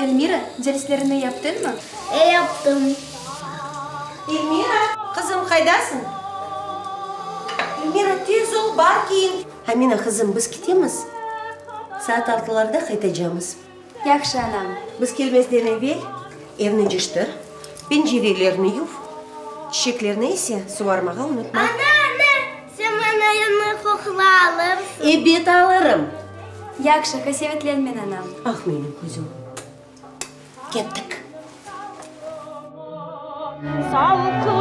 Elmira, celslerini yaptın mı? Yaptım. Elmira, kızım kaydasın? Elmira tez ol, bar kiyin. Hamina kızım, biz gidemiz. Saat 6'larda kaytacağımız. Yakşı anam. Biz gelmezden evvel evini cıştır, pencerelerini yuv, çiçeklerini ise suvarmağa unutma. Anne, sen bana yanına kokla alırsın. Bet alırım. Yakşı, hasevetlenmen anam. Ah benim kuzum. Kettik. Salkı